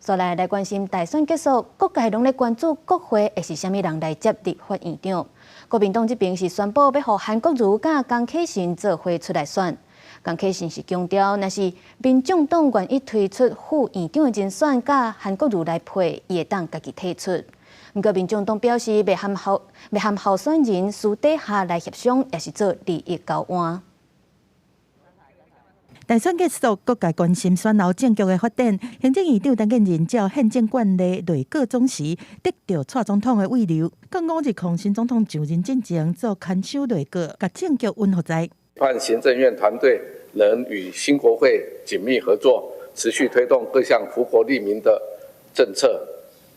再来关心大选结束，各界拢咧关注国会会是虾米人来接立法院长。国民党这边是宣布要让韩国瑜甲江启臣做伙出来选。江启臣是强调，若是民众党愿意推出副院长的人选，甲韩国瑜来配，伊会当家己提出。不过，民众党表示袂含候选人私底下来协商，也是做利益交换。大选结束，各界关心选后政局的发展。行政院长陈建仁照宪政惯例，内阁总时得到蔡总统的慰留。到5日抗新总统就任进前做看守内阁，把政局稳好在。盼行政院团队能与新国会紧密合作，持续推动各项福国利民的政策。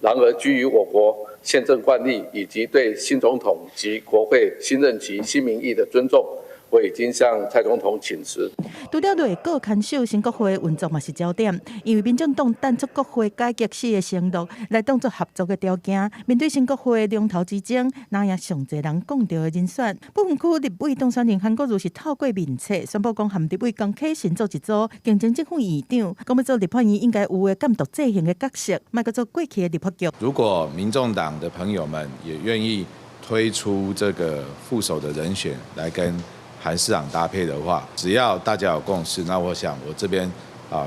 然而，基于我国宪政惯例以及对新总统及国会新任期新民意的尊重，我已经向蔡总统请辞。除了内阁看守新国会运作嘛是焦点，因为民众党淡出国会改革式的承诺来当作合作的条件。面对新国会龙头之争，哪样上侪人讲到的人选，不分区立委当选人韩国瑜是透过面册宣布讲，含立委江启臣做一组竞争政府院长，讲要做立法院应该有的监督制衡的角色，莫阁做过去的立法局。如果民众党的朋友们也愿意推出这个副手的人选来跟韩市长搭配的话，只要大家有共识，那我想我这边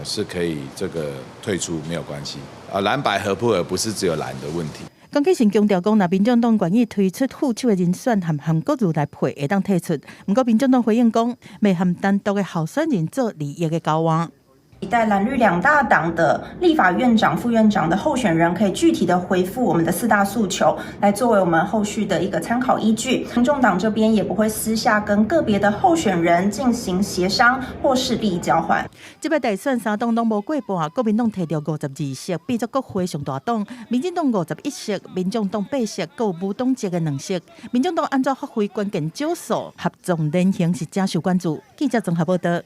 是可以这个退出没有关系。蓝白合不合不是只有蓝的问题。江启臣强调讲，若民众党愿意推出副手的人选，含韩国瑜来配，会当提出。不过民众党回应讲，未含单独的候选人做利益的交换。期待蓝绿两大党的立法院长、副院长的候选人可以具体的回复我们的4大诉求，来作为我们后续的一个参考依据。民众党这边也不会私下跟个别的候选人进行协商或是利益交换。这摆大选3党拢无过半，国民党摕到52席，变作国会上大党；民进党51席，民众党8席，各有无党籍的2席。民众党安怎发挥关键少数，合纵连横是真受关注。记者综合报道。